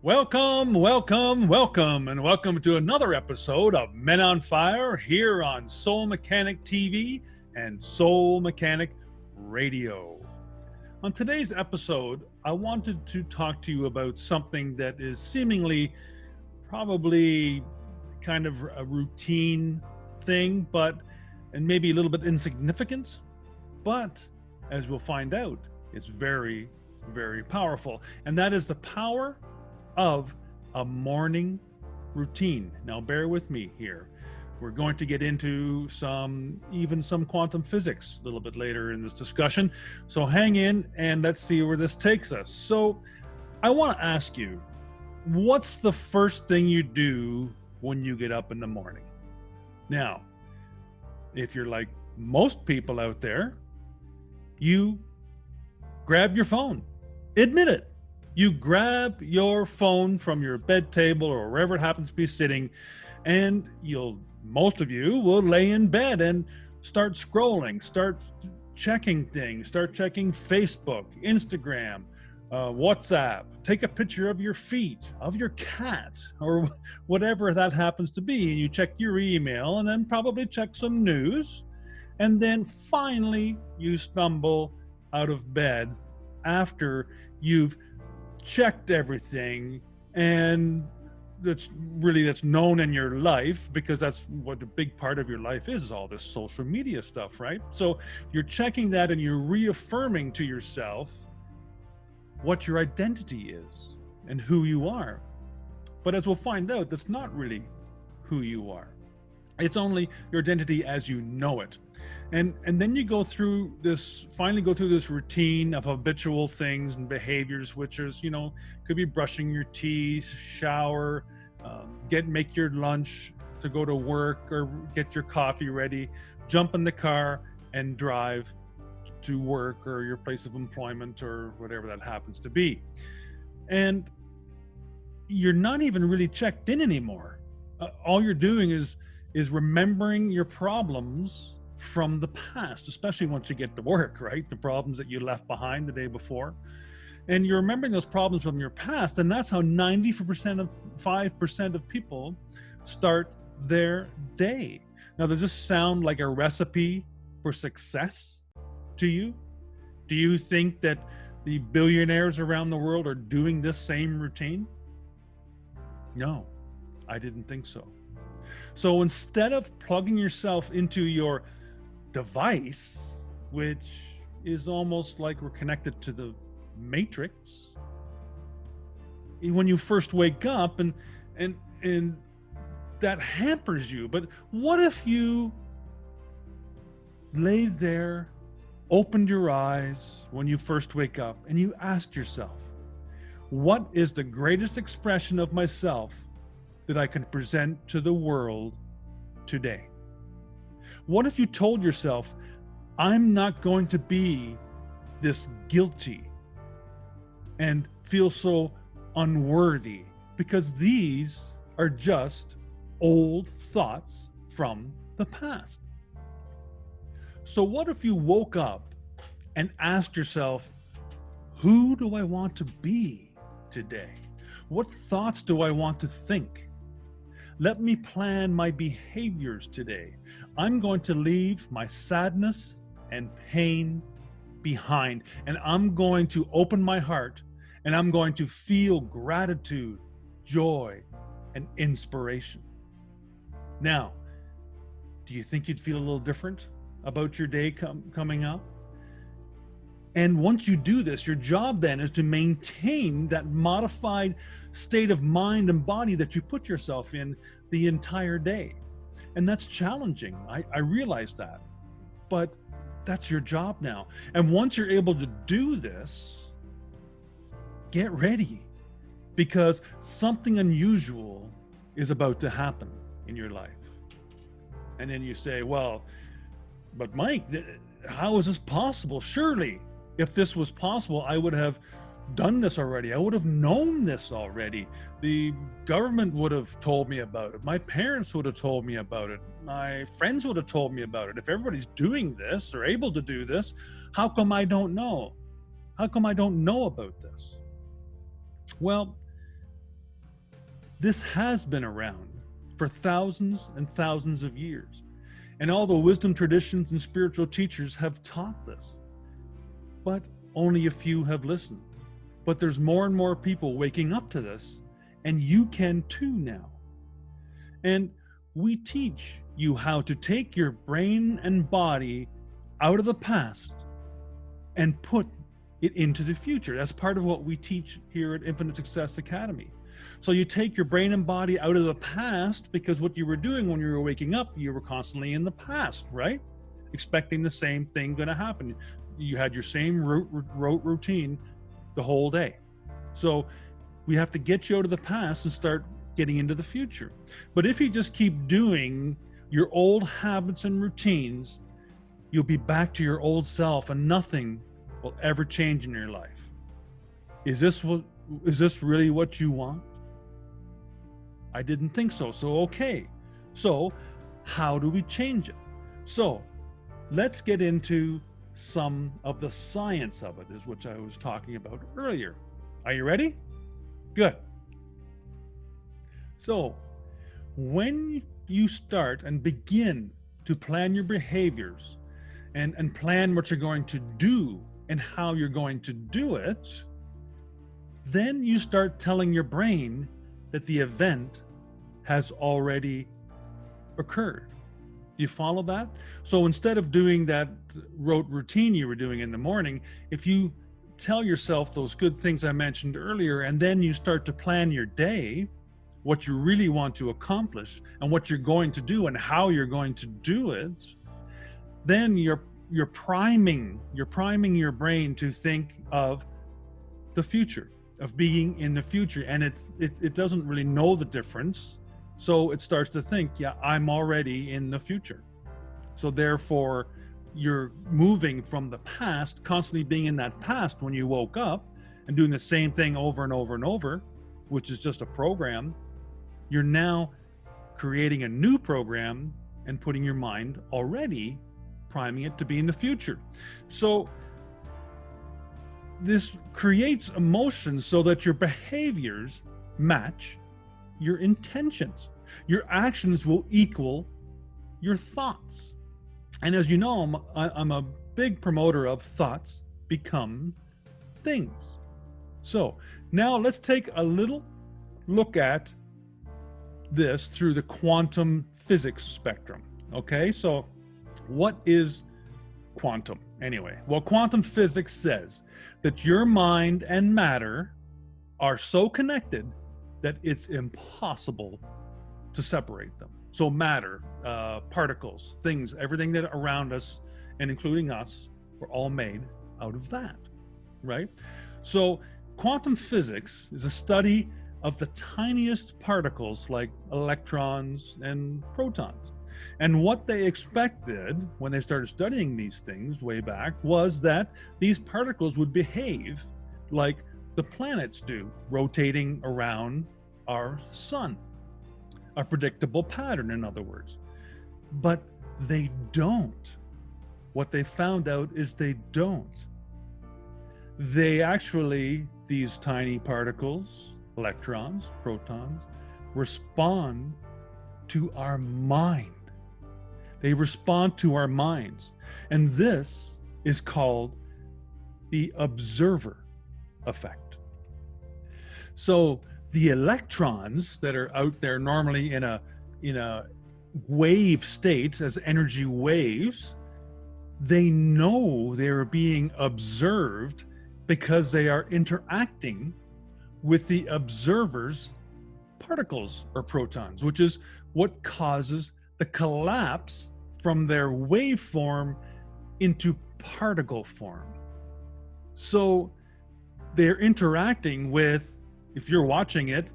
Welcome, welcome, welcome, and welcome to another episode of Men on Fire here on Soul Mechanic TV and Soul Mechanic Radio. On today's episode, I wanted to talk to you about something that is seemingly probably kind of a routine thing, and maybe a little bit insignificant, but as we'll find out, it's very, very powerful. And that is the power of a morning routine. Now, bear with me here. We're going to get into some quantum physics a little bit later in this discussion. So hang in and let's see where this takes us. So I want to ask you, what's the first thing you do when you get up in the morning? Now, if you're like most people out there, you grab your phone. Admit it. You grab your phone from your bed table or wherever it happens to be sitting, and most of you will lay in bed and start scrolling, start checking things, start checking Facebook, Instagram, WhatsApp, take a picture of your feet, of your cat, or whatever that happens to be. And you check your email and then probably check some news. And then finally you stumble out of bed after you've checked everything, and that's known in your life, because that's what a big part of your life is all this social media stuff, right? So you're checking that and you're reaffirming to yourself what your identity is and who you are. But as we'll find out, that's not really who you are. It's only your identity as you know it. And then you finally go through this routine of habitual things and behaviors, which is, could be brushing your teeth, shower, make your lunch to go to work, or get your coffee ready, jump in the car and drive to work or your place of employment or whatever that happens to be. And you're not even really checked in anymore. All you're doing is remembering your problems from the past, especially once you get to work, right? The problems that you left behind the day before. And you're remembering those problems from your past, and that's how 95% of people start their day. Now, does this sound like a recipe for success to you? Do you think that the billionaires around the world are doing this same routine? No, I didn't think so. So instead of plugging yourself into your device, which is almost like we're connected to the Matrix, when you first wake up and that hampers you. But what if you lay there, opened your eyes when you first wake up, and you asked yourself, what is the greatest expression of myself that I can present to the world today? What if you told yourself, I'm not going to be this guilty and feel so unworthy, because these are just old thoughts from the past? So what if you woke up and asked yourself, who do I want to be today? What thoughts do I want to think? Let me plan my behaviors today. I'm going to leave my sadness and pain behind, and I'm going to open my heart, and I'm going to feel gratitude, joy, and inspiration. Now, do you think you'd feel a little different about your day coming up? And once you do this, your job then is to maintain that modified state of mind and body that you put yourself in the entire day. And that's challenging. I realize that. But that's your job now. And once you're able to do this, get ready, because something unusual is about to happen in your life. And then you say, well, but Mike, how is this possible? Surely, if this was possible, I would have done this already. I would have known this already. The government would have told me about it. My parents would have told me about it. My friends would have told me about it. If everybody's doing this or able to do this, how come I don't know? How come I don't know about this? Well, This has been around for thousands and thousands of years. And all the wisdom traditions and spiritual teachers have taught this. But only a few have listened. But there's more and more people waking up to this, and you can too now. And we teach you how to take your brain and body out of the past and put it into the future. That's part of what we teach here at Infinite Success Academy. So you take your brain and body out of the past, because what you were doing when you were waking up, you were constantly in the past, right? Expecting the same thing going to happen. You had your same rote routine the whole day. So we have to get you out of the past and start getting into the future. But if you just keep doing your old habits and routines, you'll be back to your old self, and nothing will ever change in your life. Is this really what you want? I didn't think so. So, okay. So how do we change it? So let's get into some of the science of it, is which I was talking about earlier. Are you ready? Good. So when you start and begin to plan your behaviors and plan what you're going to do and how you're going to do it, then you start telling your brain that the event has already occurred. Do you follow that? So instead of doing that rote routine you were doing in the morning, if you tell yourself those good things I mentioned earlier, and then you start to plan your day, what you really want to accomplish and what you're going to do and how you're going to do it, then you're priming your brain to think of the future, of being in the future. And it doesn't really know the difference. So it starts to think, yeah, I'm already in the future. So therefore, you're moving from the past, constantly being in that past when you woke up and doing the same thing over and over and over, which is just a program. You're now creating a new program and putting your mind already, priming it to be in the future. So this creates emotions so that your behaviors match your intentions. Your actions will equal your thoughts. And as you know, I'm a big promoter of thoughts become things. So now let's take a little look at this through the quantum physics spectrum. Okay, so what is quantum anyway? Well, quantum physics says that your mind and matter are so connected that it's impossible to separate them. So matter, particles, things, everything that around us and including us, we're all made out of that, right? So quantum physics is a study of the tiniest particles like electrons and protons. And what they expected when they started studying these things way back was that these particles would behave like the planets do, rotating around our sun. A predictable pattern, in other words. But they don't. What they found out is they don't. They actually, these tiny particles, electrons, protons, respond to our mind. They respond to our minds. And this is called the observer effect. So the electrons that are out there normally in a wave state as energy waves, they know they're being observed because they are interacting with the observer's particles or protons, which is what causes the collapse from their waveform into particle form. So they're interacting with, if you're watching it,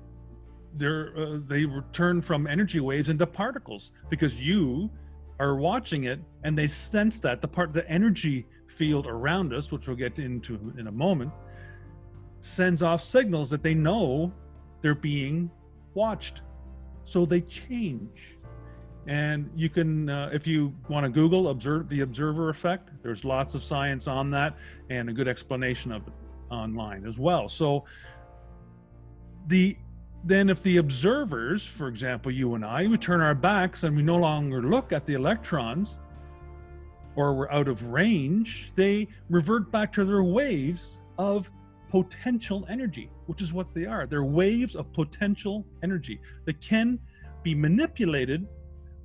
they return from energy waves into particles because you are watching it, and they sense that the energy field around us, which we'll get into in a moment, sends off signals that they know they're being watched. So they change. And you can, if you want to Google the observer effect, there's lots of science on that and a good explanation of it online as well. So the then if the observers, for example, you and I, we turn our backs and we no longer look at the electrons, or we're out of range, they revert back to their waves of potential energy, which is what they are. They're waves of potential energy that can be manipulated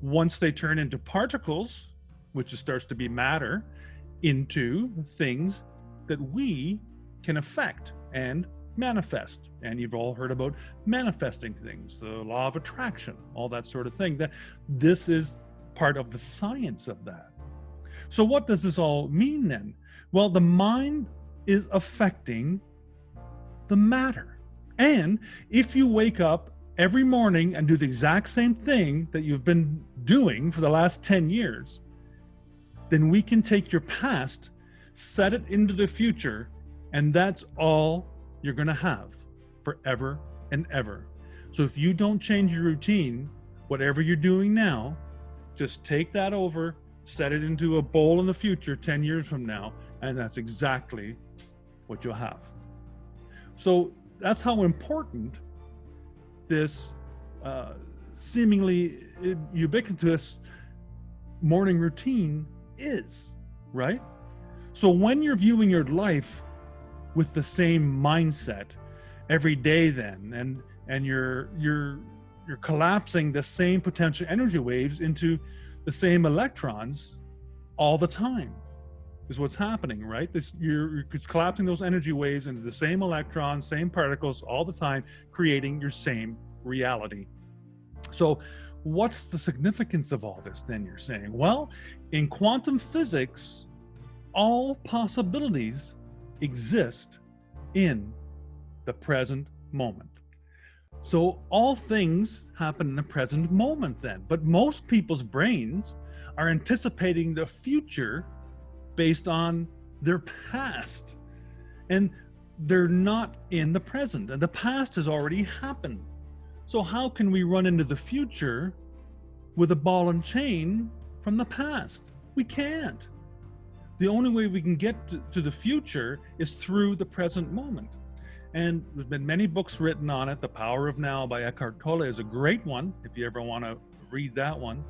once they turn into particles, which starts to be matter, into things that we can affect and manifest. And you've all heard about manifesting things, the law of attraction, all that sort of thing. That this is part of the science of that. So what does this all mean then? Well, the mind is affecting the matter. And if you wake up every morning and do the exact same thing that you've been doing for the last 10 years, then we can take your past, set it into the future, and that's all you're going to have forever and ever. So if you don't change your routine, whatever you're doing now, just take that over, set it into a bowl in the future 10 years from now, and that's exactly what you'll have. So that's how important this seemingly ubiquitous morning routine is, right? So when you're viewing your life with the same mindset every day then, and you're collapsing the same potential energy waves into the same electrons all the time, is what's happening, right? You're collapsing those energy waves into the same electrons, same particles all the time, creating your same reality. So what's the significance of all this then, you're saying? Well, in quantum physics, all possibilities exist in the present moment. So all things happen in the present moment then. But most people's brains are anticipating the future based on their past. And they're not in the present. And the past has already happened. So how can we run into the future with a ball and chain from the past? We can't. The only way we can get to the future is through the present moment. And there's been many books written on it. The Power of Now by Eckhart Tolle is a great one, if you ever want to read that one.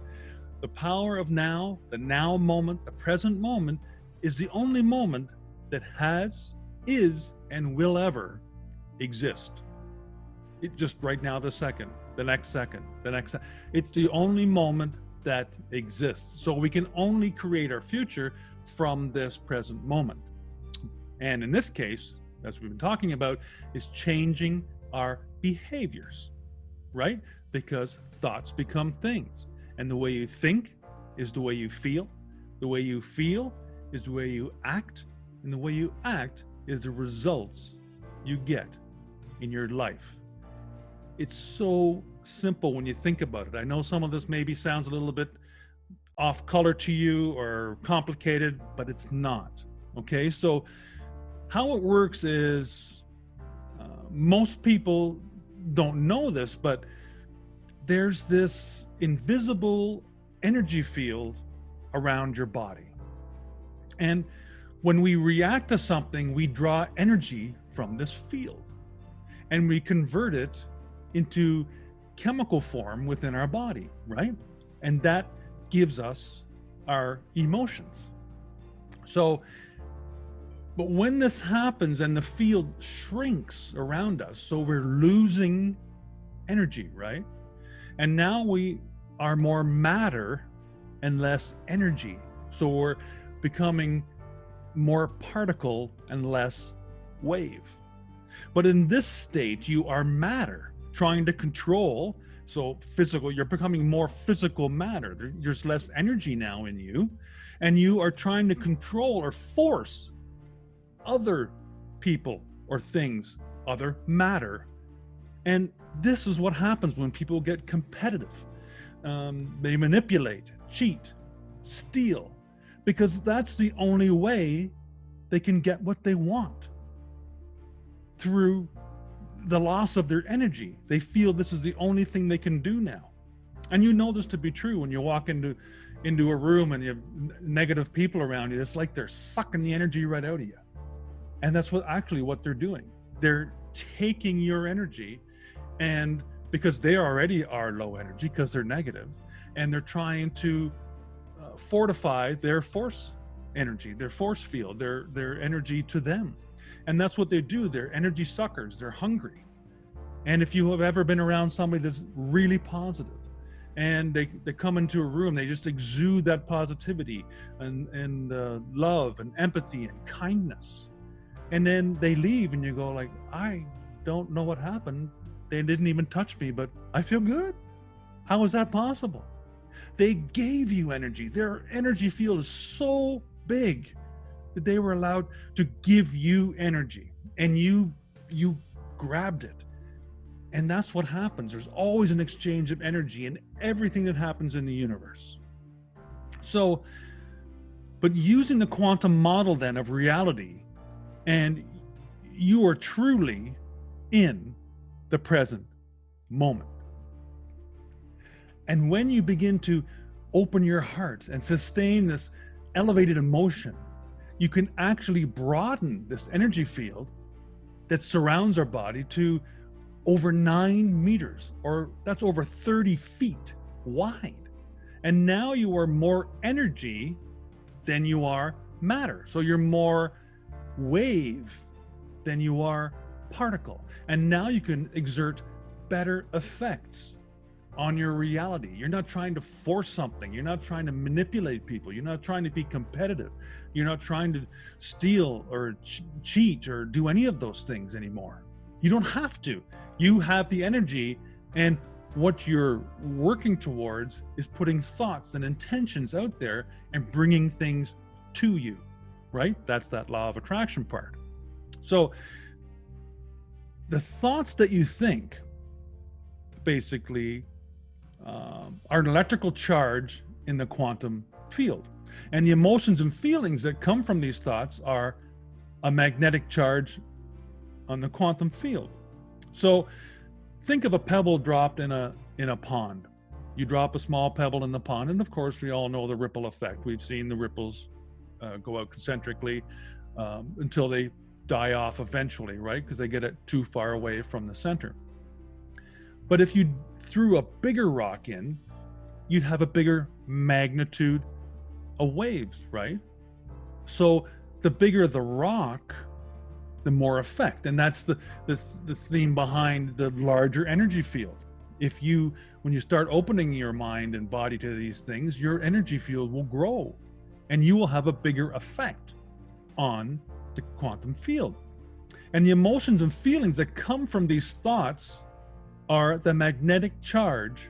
The power of now, the now moment, the present moment, is the only moment that has, is, and will ever exist. It just right now, the second, the next second, the next. It's the only moment that exists. So we can only create our future from this present moment. And in this case, as we've been talking about, is changing our behaviors, right? Because thoughts become things. And the way you think is the way you feel. The way you feel is the way you act. And the way you act is the results you get in your life. It's so simple when you think about it. I know some of this maybe sounds a little bit off color to you or complicated, but it's not. Okay, so how it works is most people don't know this, but there's this invisible energy field around your body. And when we react to something, we draw energy from this field and we convert it into chemical form within our body, right? And that gives us our emotions. So, but when this happens and the field shrinks around us, so we're losing energy, right? And now we are more matter and less energy. So we're becoming more particle and less wave. But in this state, you are matter trying to control. So physical, you're becoming more physical matter. There's less energy now in you, and you are trying to control or force other people or things, other matter. And this is what happens when people get competitive. They manipulate, cheat, steal, because that's the only way they can get what they want. Through the loss of their energy, they feel this is the only thing they can do now. And you know this to be true when you walk into a room and you have negative people around you. It's like they're sucking the energy right out of you. And that's what they're doing. They're taking your energy And because they already are low energy because they're negative, and they're trying to fortify their force energy, their force field, their energy to them. And that's what they do. They're energy suckers. They're hungry. And if you have ever been around somebody that's really positive, and they come into a room, they just exude that positivity and love and empathy and kindness, and then they leave, and you go like, I don't know what happened. They didn't even touch me, but I feel good. How is that possible? They gave you energy. Their energy field is so big that they were allowed to give you energy, and you grabbed it. And that's what happens. There's always an exchange of energy in everything that happens in the universe. So, but using the quantum model then of reality, and you are truly in the present moment. And when you begin to open your heart and sustain this elevated emotion, you can actually broaden this energy field that surrounds our body to over 9 meters, or that's over 30 feet wide. And now you are more energy than you are matter. So you're more wave than you are particle. And now you can exert better effects on your reality. You're not trying to force something. You're not trying to manipulate people. You're not trying to be competitive. You're not trying to steal or cheat or do any of those things anymore. You don't have to. You have the energy, and what you're working towards is putting thoughts and intentions out there and bringing things to you, right? That's that law of attraction part. So the thoughts that you think basically are an electrical charge in the quantum field. And the emotions and feelings that come from these thoughts are a magnetic charge on the quantum field. So think of a pebble dropped in a pond. You drop a small pebble in the pond, and of course we all know the ripple effect. We've seen the ripples go out concentrically until they die off eventually, right? Because they get it too far away from the center. But if you threw a bigger rock in, you'd have a bigger magnitude of waves, right? So the bigger the rock, the more effect. And that's the theme behind the larger energy field. When you start opening your mind and body to these things, your energy field will grow, and you will have a bigger effect on the quantum field. And the emotions and feelings that come from these thoughts are the magnetic charge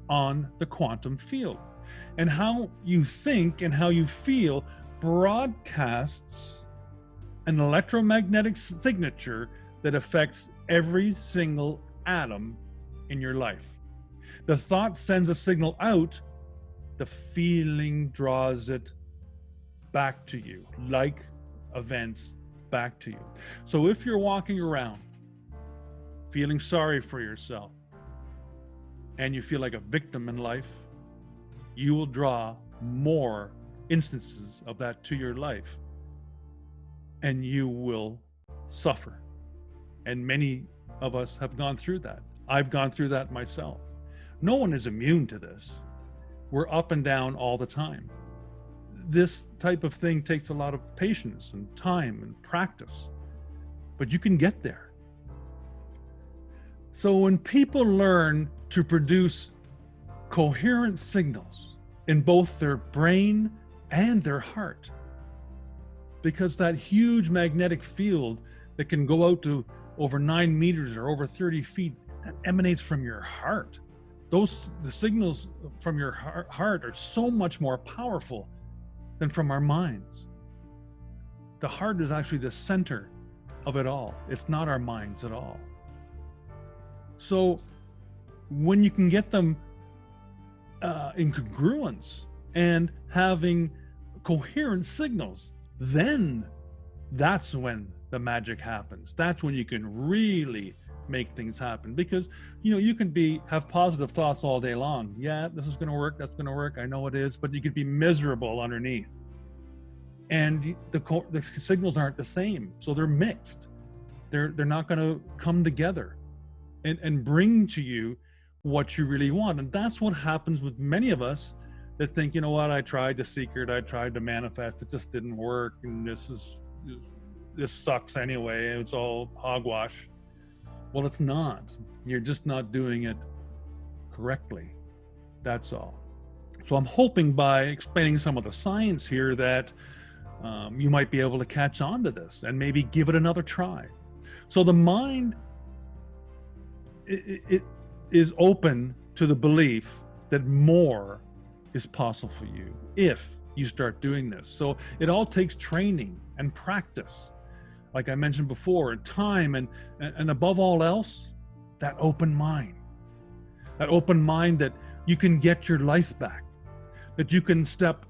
on the quantum field. And how you think and how you feel broadcasts an electromagnetic signature that affects every single atom in your life. The thought sends a signal out, the feeling draws it back to you, like events back to you. So if you're walking around feeling sorry for yourself and you feel like a victim in life, you will draw more instances of that to your life, and you will suffer. And many of us have gone through that. I've gone through that myself. No one is immune to this. We're up and down all the time. This type of thing takes a lot of patience and time and practice, but you can get there. So when people learn to produce coherent signals in both their brain and their heart, because that huge magnetic field that can go out to over 9 meters or over 30 feet, that emanates from your heart. The signals from your heart are so much more powerful than from our minds. The heart is actually the center of it all. It's not our minds at all. So when you can get them in congruence and having coherent signals, then that's when the magic happens. That's when you can really make things happen, because you can have positive thoughts all day long. Yeah, this is going to work, that's going to work, I know it is, but you could be miserable underneath, and the signals aren't the same, so they're mixed. They're not going to come together. and bring to you what you really want. And that's what happens with many of us that think, you know what, I tried the secret, I tried to manifest, it just didn't work, and this sucks anyway, it's all hogwash. Well, it's not. You're just not doing it correctly. That's all. So I'm hoping by explaining some of the science here that you might be able to catch on to this and maybe give it another try. So the mind, it is open to the belief that more is possible for you if you start doing this. So it all takes training and practice, like I mentioned before, time, and above all else, that open mind. That open mind that you can get your life back, that you can step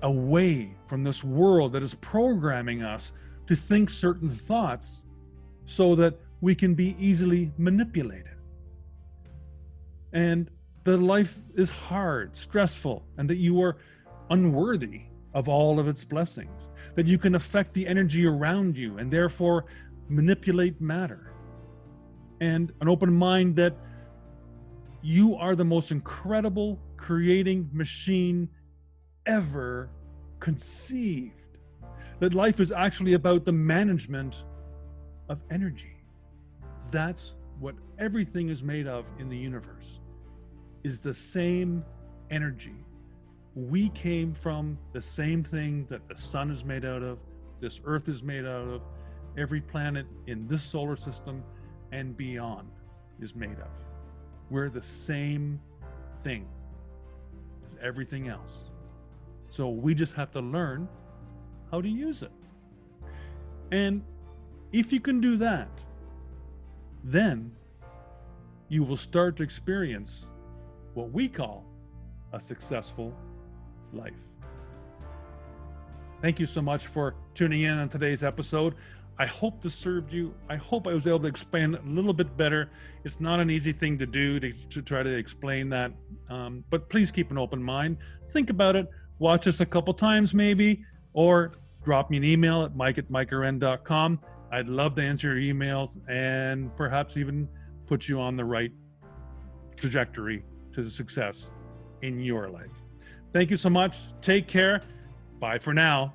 away from this world that is programming us to think certain thoughts so that we can be easily manipulated. And that life is hard, stressful, and that you are unworthy of all of its blessings, that you can affect the energy around you and therefore manipulate matter. And an open mind that you are the most incredible creating machine ever conceived. That life is actually about the management of energy. That's what everything is made of in the universe, is the same energy. We came from the same thing that the sun is made out of, this earth is made out of, every planet in this solar system and beyond is made of. We're the same thing as everything else. So we just have to learn how to use it. And if you can do that, then you will start to experience what we call a successful life. Thank you so much for tuning in on today's episode. I hope this served you. I hope I was able to explain it a little bit better. It's not an easy thing to do to try to explain that, but please keep an open mind. Think about it. Watch us a couple times maybe, or drop me an email at mike@mikearend.com. I'd love to answer your emails and perhaps even put you on the right trajectory to the success in your life. Thank you so much. Take care. Bye for now.